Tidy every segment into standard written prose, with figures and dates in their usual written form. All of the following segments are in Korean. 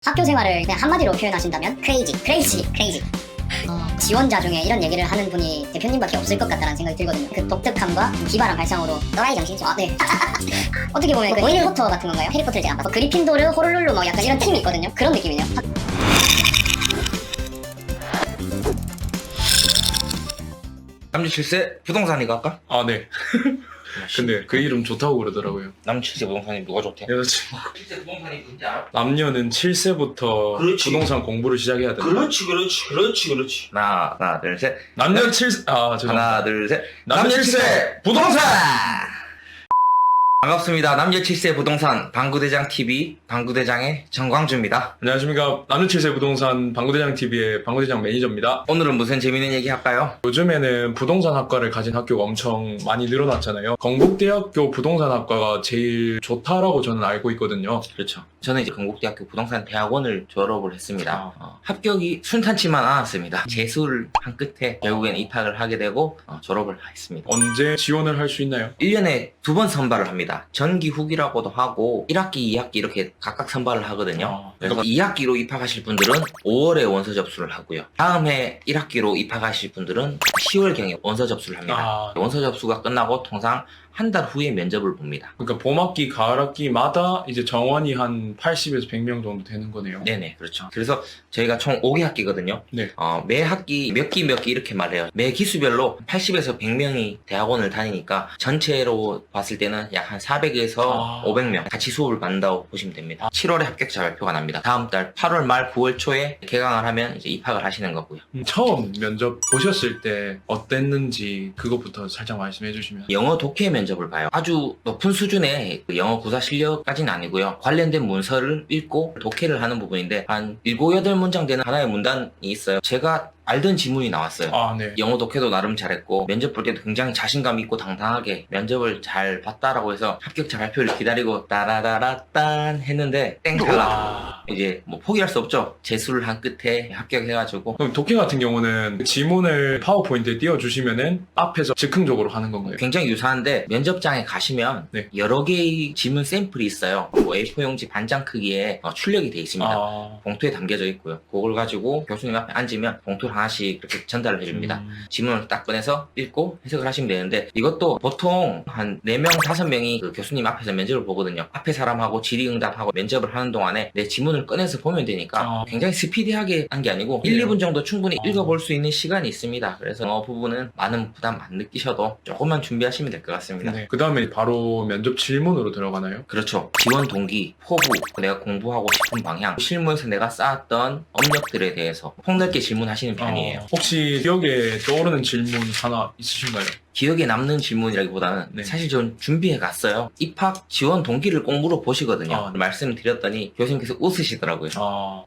학교 생활을 그냥 한마디로 표현하신다면 크레이지. 지원자 중에 이런 얘기를 하는 분이 대표님밖에 없을 것 같다는 생각이 들거든요. 그 독특함과 기발한 발상으로 또라이 정신이죠. 네. 어떻게 보면 그 해리포터 같은 건가요? 해리포터를 제가 안 봐서 그리핀도르, 호룰룰루 막 약간 이런 팀이 있거든요. 그런 느낌이네요. 남주칠세 부동산이가 할까? 아, 네. 근데 그 이름 좋다고 그러더라고요. 남주칠세 부동산이 누가 좋대? 여자친구. 칠세 부동산이 뭔지 알아? 남녀는 7세부터 그렇지. 부동산 공부를 시작해야 된다. 그렇지. 하나 둘 셋. 남녀 7세, 죄송합니다. 하나 둘 셋. 남녀 남녀칠세 부동산! 반갑습니다. 남녀칠세 부동산 방구대장 TV 방구대장의 정광주입니다. 안녕하십니까. 남녀 7세 부동산 방구대장 TV의 방구대장 매니저입니다. 오늘은 무슨 재밌는 얘기 할까요? 요즘에는 부동산 학과를 가진 학교가 엄청 많이 늘어났잖아요. 건국대학교 부동산학과가 제일 좋다라고 저는 알고 있거든요. 그렇죠. 저는 이제 건국대학교 부동산 대학원을 졸업을 했습니다. 합격이 순탄치만 않았습니다. 재수를 한 끝에 결국엔 입학을 하게 되고 졸업을 했습니다. 언제 지원을 할 수 있나요? 1년에 2번 선발을 합니다. 전기 후기라고도 하고 1학기, 2학기 이렇게 각각 선발을 하거든요. 그래서 2학기로 입학하실 분들은 5월에 원서 접수를 하고요. 다음 해 1학기로 입학하실 분들은 10월경에 원서 접수를 합니다. 원서 접수가 끝나고 통상 한 달 후에 면접을 봅니다. 그러니까 봄학기, 가을학기마다 이제 정원이 한 80에서 100명 정도 되는 거네요. 네네, 그렇죠. 그래서 저희가 총 5개 학기거든요. 네. 매 학기 몇 기 이렇게 말해요. 매 기수별로 80에서 100명이 대학원을 다니니까 전체로 봤을 때는 약 한 400에서 500명 같이 수업을 받는다고 보시면 됩니다. 7월에 합격자 발표가 납니다. 다음 달 8월 말 9월 초에 개강을 하면 이제 입학을 하시는 거고요. 처음 면접 보셨을 때 어땠는지 그것부터 살짝 말씀해 주시면. 영어 독해 면접을 봐요. 아주 높은 수준의 그 영어 구사 실력까지는 아니고요. 관련된 문서를 읽고 독해를 하는 부분인데 한 7, 8문장 되는 하나의 문단이 있어요. 제가 알던 지문이 나왔어요. 네. 영어 독해도 나름 잘했고 면접 볼 때도 굉장히 자신감 있고 당당하게 면접을 잘 봤다라고 해서 합격자 발표를 기다리고 따라라라딴 했는데 땡 탈락. 이제 뭐 포기할 수 없죠. 재수를 한 끝에 합격해가지고. 그럼 독해 같은 경우는 지문을 파워포인트에 띄워주시면은 앞에서 즉흥적으로 하는 건가요? 굉장히 유사한데 면접장에 가시면 네. 여러 개의 지문 샘플이 있어요. 뭐 A4 용지 반장 크기에 출력이 돼 있습니다. 봉투에 담겨져 있고요. 그걸 가지고 교수님 앞에 앉으면 봉투를 하나씩 이렇게 전달을 해줍니다. 지문을 딱 꺼내서 읽고 해석을 하시면 되는데 이것도 보통 한 4명, 5명이 그 교수님 앞에서 면접을 보거든요. 앞에 사람하고 질의응답하고 면접을 하는 동안에 내 지문을 꺼내서 보면 되니까 굉장히 스피디하게 한 게 아니고 1, 2분 정도 충분히 읽어볼 수 있는 시간이 있습니다. 그래서 영어 부분은 많은 부담 안 느끼셔도 조금만 준비하시면 될 것 같습니다. 네. 그 다음에 바로 면접 질문으로 들어가나요? 그렇죠. 지원 동기, 포부, 내가 공부하고 싶은 방향, 실무에서 내가 쌓았던 업력들에 대해서 폭넓게 질문하시는 편이에요. 혹시 기억에 떠오르는 질문 하나 있으신가요? 기억에 남는 질문이라기보다는 네. 사실 전 준비해 갔어요. 입학 지원 동기를 꼭 물어보시거든요. 말씀을 드렸더니 교수님께서 웃으시더라고요.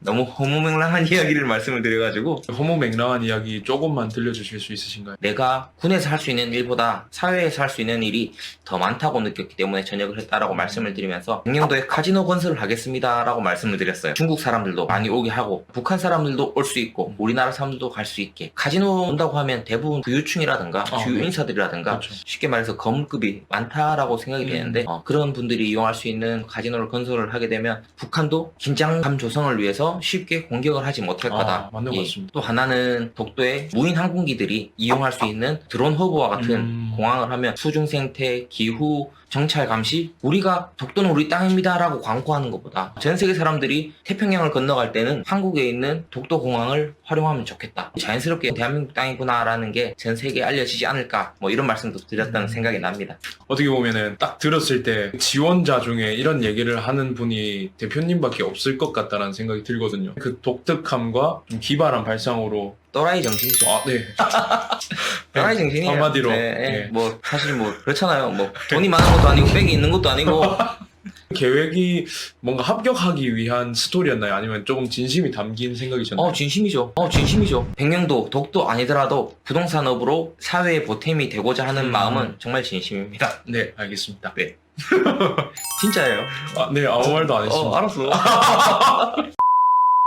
너무 허무맹랑한 이야기를 말씀을 드려가지고 허무맹랑한 이야기 조금만 들려주실 수 있으신가요? 내가 군에서 할 수 있는 일보다 사회에서 할 수 있는 일이 더 많다고 느꼈기 때문에 전역을 했다라고 말씀을 드리면서 백령도에 카지노 건설을 하겠습니다라고 말씀을 드렸어요. 중국 사람들도 많이 오게 하고 북한 사람들도 올 수 있고 우리나라 사람들도 갈 수 있게. 카지노 온다고 하면 대부분 부유층이라든가 주요 인사들이라든가 그렇죠. 쉽게 말해서 거물급이 많다라고 생각이 되는데 그런 분들이 이용할 수 있는 카지노를 건설을 하게 되면 북한도 긴장감 조성을 위해서 쉽게 공격을 하지 못할 거다. 맞는 것 같습니다. 또 하나는 독도에 무인 항공기들이 이용할 수 있는 드론 허브와 같은 공항을 하면 수중 생태, 기후, 정찰 감시, 우리가 독도는 우리 땅입니다라고 광고하는 것보다 전 세계 사람들이 태평양을 건너갈 때는 한국에 있는 독도 공항을 활용하면 좋겠다. 자연스럽게 대한민국 땅이구나라는 게 전 세계에 알려지지 않을까, 뭐 이런 말씀도 드렸다는 생각이 납니다. 어떻게 보면은 딱 들었을 때 지원자 중에 이런 얘기를 하는 분이 대표님밖에 없을 것 같다는 생각이 들거든요. 그 독특함과 좀 기발한 발상으로 또라이 정신이죠. 네. 또라이 정신이에요. 한마디로. 네. 뭐 사실 뭐 그렇잖아요. 뭐 돈이 많은 것도 아니고 백이 있는 것도 아니고. 계획이 뭔가 합격하기 위한 스토리였나요? 아니면 조금 진심이 담긴 생각이셨나요? 진심이죠. 백령도, 독도 아니더라도 부동산업으로 사회의 보탬이 되고자 하는 마음은 정말 진심입니다. 네, 알겠습니다. 네. 진짜예요. 네, 아무 말도 안 했습니다. 알았어.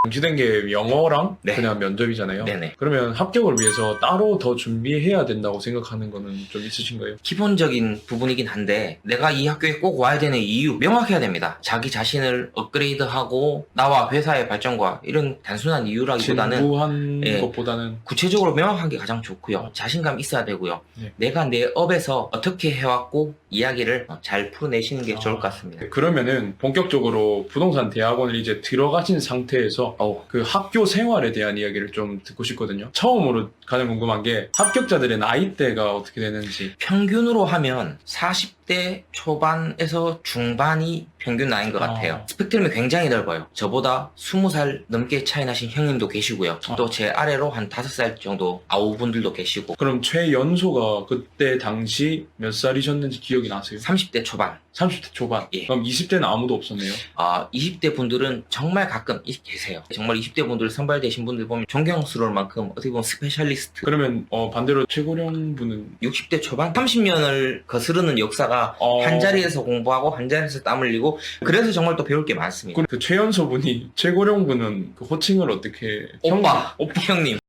정시된 게 영어랑 네. 그냥 면접이잖아요. 네네. 그러면 합격을 위해서 따로 더 준비해야 된다고 생각하는 거는 좀 있으신가요? 기본적인 부분이긴 한데 내가 이 학교에 꼭 와야 되는 이유 명확해야 됩니다. 자기 자신을 업그레이드하고 나와 회사의 발전과 이런 단순한 이유라기보다는 진부한 예. 것보다는 구체적으로 명확한 게 가장 좋고요. 자신감 있어야 되고요. 네. 내가 내 업에서 어떻게 해왔고 이야기를 잘 풀어내시는 게 좋을 것 같습니다. 그러면은 본격적으로 부동산 대학원을 이제 들어가신 상태에서 그 학교 생활에 대한 이야기를 좀 듣고 싶거든요. 처음으로 가장 궁금한 게 합격자들의 나이대가 어떻게 되는지. 평균으로 하면 40대 초반에서 중반이 평균 나이인 것 같아요. 스펙트럼이 굉장히 넓어요. 저보다 20살 넘게 차이 나신 형님도 계시고요. 또 제 아래로 한 5살 정도 아우분들도 계시고. 그럼 최연소가 그때 당시 몇 살이셨는지 기억이 나세요? 30대 초반. 30대 초반. 예. 그럼 20대는 아무도 없었네요. 20대 분들은 정말 가끔 계세요. 정말 20대 분들 선발되신 분들 보면 존경스러울 만큼 어떻게 보면 스페셜리스트. 그러면 반대로 최고령 분은 60대 초반? 30년을 거스르는 역사가 한 자리에서 공부하고 한 자리에서 땀 흘리고 그래서 정말 또 배울 게 많습니다. 그 최연소 분이 최고령 분은 그 호칭을 어떻게 오빠, 형님.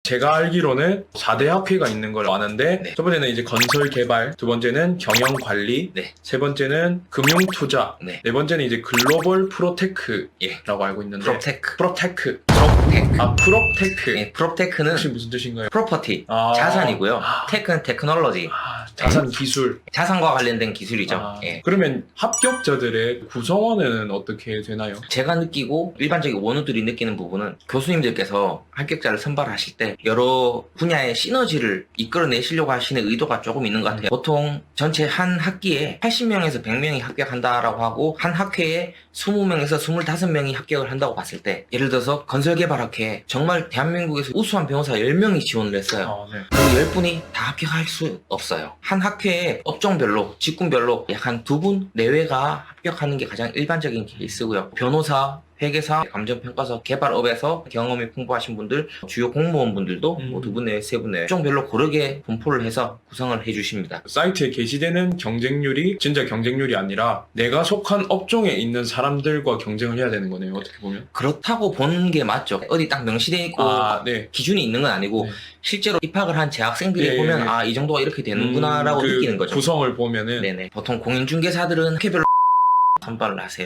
제가 알기로는 4대 학회가 있는 걸 아는데 네. 첫 번째는 이제 건설 개발, 두 번째는 경영 관리, 네. 세 번째는 금융 투자, 네. 네 번째는 이제 글로벌 프로테크라고 예. 알고 있는데 프로테크. 프로테크. 프로테크. 프로테크. 예, 프로테크는 혹시 무슨 뜻인가요? 프로퍼티, 아. 자산이고요. 테크는 테크놀로지, 자산 기술. 자산과 관련된 기술이죠. 예. 그러면 합격자들의 구성원은 어떻게 되나요? 제가 느끼고 일반적인 원우들이 느끼는 부분은 교수님들께서 합격자를 선발하실 때 여러 분야의 시너지를 이끌어내시려고 하시는 의도가 조금 있는 것 같아요. 보통 전체 한 학기에 80명에서 100명이 합격한다라고 하고 한 학회에 20명에서 25명이 합격을 한다고 봤을 때 예를 들어서 건설개발학회에 정말 대한민국에서 우수한 변호사 10명이 지원을 했어요. 네. 그 10분이 다 합격할 수 없어요. 한 학회에 업종별로, 직군별로 약 한 2분 내외가 합격하는 게 가장 일반적인 케이스고요. 변호사, 회계사, 감정평가사, 개발업에서 경험이 풍부하신 분들, 주요 공무원분들도 뭐 2분 내외, 3분 내외 업종별로 고르게 분포를 해서 구성을 해주십니다. 사이트에 게시되는 경쟁률이 진짜 경쟁률이 아니라 내가 속한 업종에 있는 사람들과 경쟁을 해야 되는 거네요. 어떻게 보면. 그렇다고 보는 게 맞죠. 어디 딱 명시되어 있고 네. 기준이 있는 건 아니고 네. 실제로 입학을 한 재학생들이 예, 보면 예. 이 정도가 이렇게 되는구나라고 그 느끼는 거죠. 구성을 보면은 네네. 보통 공인중개사들은 학회별로 선발을 하세요.